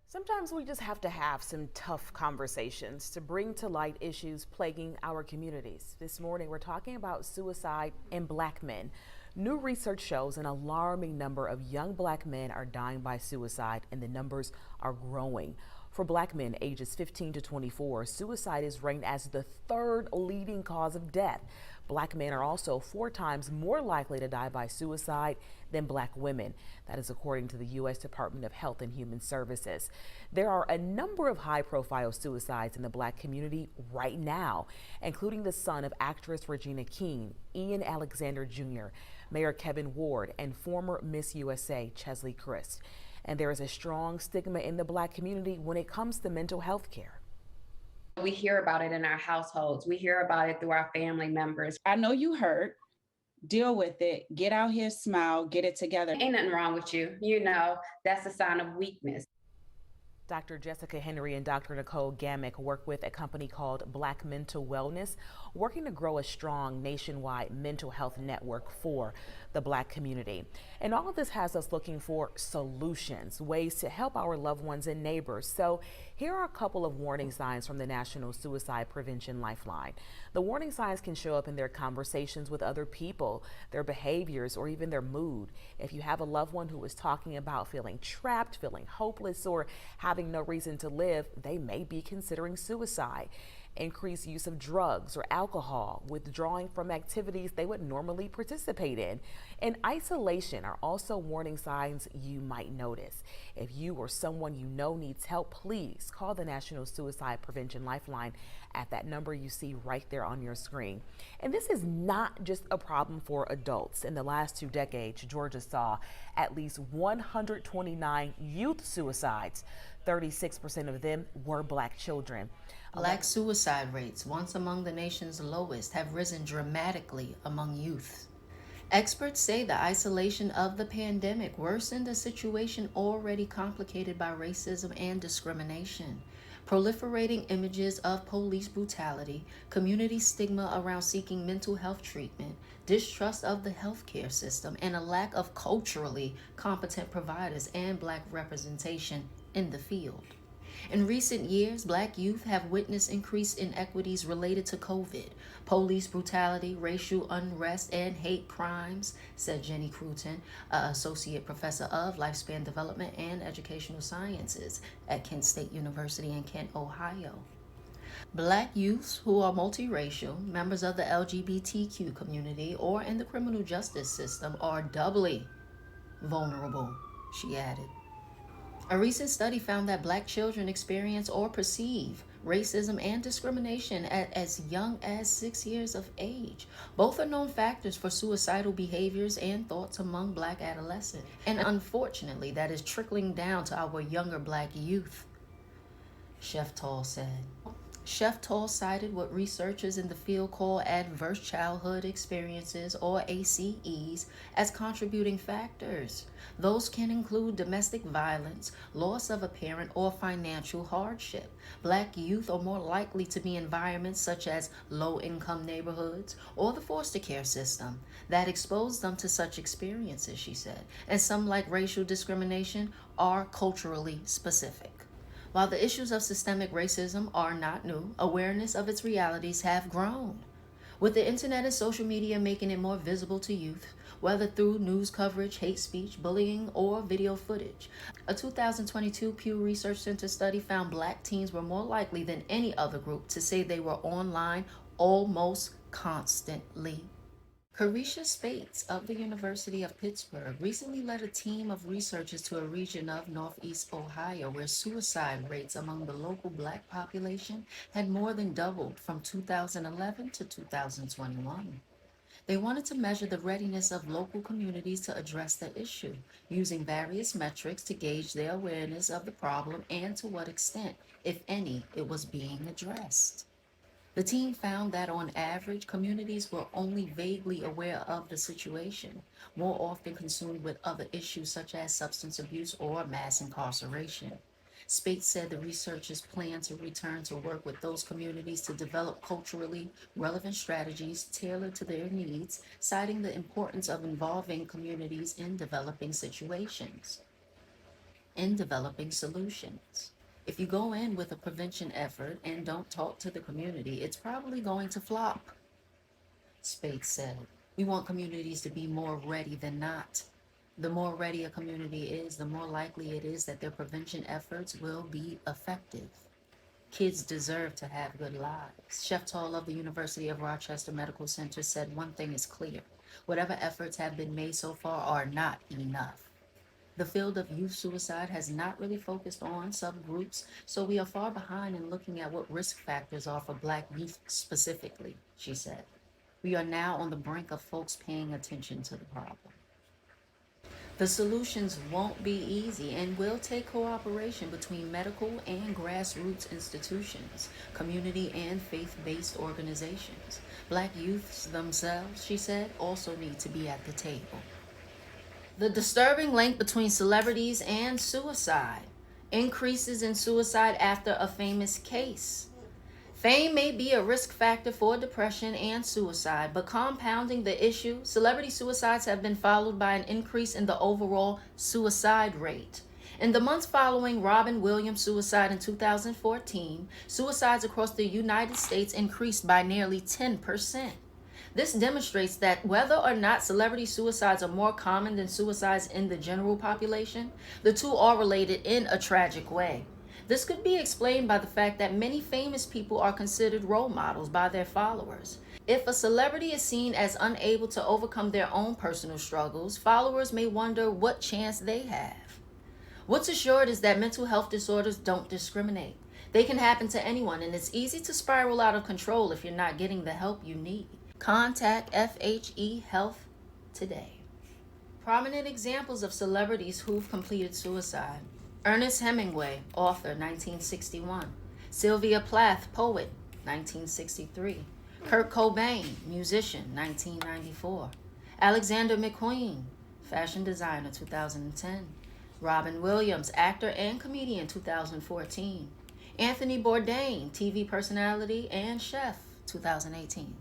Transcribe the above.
Sometimes we just have to have some tough conversations to bring to light issues plaguing our communities. This morning, we're talking about suicide in black men. New research shows an alarming number of young black men are dying by suicide, and the numbers are growing. For black men ages 15 to 24, suicide is ranked as the third leading cause of death. Black men are also 4 times more likely to die by suicide than black women. That is according to the U.S. Department of Health and Human Services. There are a number of high profile suicides in the black community right now, including the son of actress Regina King, Ian Alexander Jr., Mayor Kevin Ward, and former Miss USA Chesley Christ. And there is a strong stigma in the black community when it comes to mental health care. We hear about it in our households. We hear about it through our family members. I know you hurt. Deal with it. Get out here, smile, get it together. Ain't nothing wrong with you. That's a sign of weakness. Dr. Jessica Henry and Dr. Nicole Gamick work with a company called Black Mental Wellness, working to grow a strong nationwide mental health network for the black community. And all of this has us looking for solutions, ways to help our loved ones and neighbors. So here are a couple of warning signs from the National Suicide Prevention Lifeline. The warning signs can show up in their conversations with other people, their behaviors, or even their mood. If you have a loved one who is talking about feeling trapped, feeling hopeless, or having no reason to live, they may be considering suicide. Increased use of drugs or alcohol, withdrawing from activities they would normally participate in, and isolation are also warning signs you might notice. If you or someone you know needs help, please call the National Suicide Prevention Lifeline at that number you see right there on your screen. And this is not just a problem for adults. In the last 2 decades, Georgia saw at least 129 youth suicides. 36% of them were black children. Black suicide rates, once among the nation's lowest, have risen dramatically among youth. Experts say the isolation of the pandemic worsened a situation already complicated by racism and discrimination. Proliferating images of police brutality, community stigma around seeking mental health treatment, distrust of the healthcare system, and a lack of culturally competent providers and black representation in the field. In recent years, black youth have witnessed increased inequities related to COVID, police brutality, racial unrest, and hate crimes, said Jenny Cruton, Associate Professor of Lifespan Development and Educational Sciences at Kent State University in Kent, Ohio. Black youths who are multiracial, members of the LGBTQ community, or in the criminal justice system are doubly vulnerable, she added. A recent study found that black children experience or perceive racism and discrimination at as young as 6 years of age. Both are known factors for suicidal behaviors and thoughts among black adolescents. And unfortunately, that is trickling down to our younger black youth, Chef Tall said. Chef Tall cited what researchers in the field call adverse childhood experiences, or ACEs, as contributing factors. Those can include domestic violence, loss of a parent, or financial hardship. Black youth are more likely to be in environments such as low-income neighborhoods or the foster care system that expose them to such experiences, she said. And some, like racial discrimination, are culturally specific. While the issues of systemic racism are not new, awareness of its realities have grown. With the internet and social media making it more visible to youth, whether through news coverage, hate speech, bullying, or video footage. A 2022 Pew Research Center study found black teens were more likely than any other group to say they were online almost constantly. Carisha Spates of the University of Pittsburgh recently led a team of researchers to a region of Northeast Ohio where suicide rates among the local black population had more than doubled from 2011 to 2021. They wanted to measure the readiness of local communities to address the issue, using various metrics to gauge their awareness of the problem and to what extent, if any, it was being addressed. The team found that on average, communities were only vaguely aware of the situation, more often consumed with other issues such as substance abuse or mass incarceration. Spates said the researchers plan to return to work with those communities to develop culturally relevant strategies tailored to their needs, citing the importance of involving communities in developing situations. in developing solutions. If you go in with a prevention effort and don't talk to the community, it's probably going to flop. Spade said, we want communities to be more ready than not. The more ready a community is, the more likely it is that their prevention efforts will be effective. Kids deserve to have good lives. Chef Tall of the University of Rochester Medical Center said one thing is clear. Whatever efforts have been made so far are not enough. The field of youth suicide has not really focused on subgroups, so we are far behind in looking at what risk factors are for Black youth specifically, she said. We are now on the brink of folks paying attention to the problem. The solutions won't be easy and will take cooperation between medical and grassroots institutions, community and faith-based organizations. Black youths themselves, she said, also need to be at the table. The disturbing link between celebrities and suicide. Increases in suicide after a famous case. Fame may be a risk factor for depression and suicide, but compounding the issue, celebrity suicides have been followed by an increase in the overall suicide rate. In the months following Robin Williams' suicide in 2014, suicides across the United States increased by nearly 10%. This demonstrates that whether or not celebrity suicides are more common than suicides in the general population, the two are related in a tragic way. This could be explained by the fact that many famous people are considered role models by their followers. If a celebrity is seen as unable to overcome their own personal struggles, followers may wonder what chance they have. What's assured is that mental health disorders don't discriminate. They can happen to anyone, and it's easy to spiral out of control if you're not getting the help you need. Contact FHE Health today. Prominent examples of celebrities who've completed suicide. Ernest Hemingway, author, 1961. Sylvia Plath, poet, 1963. Kurt Cobain, musician, 1994. Alexander McQueen, fashion designer, 2010. Robin Williams, actor and comedian, 2014. Anthony Bourdain, TV personality and chef, 2018.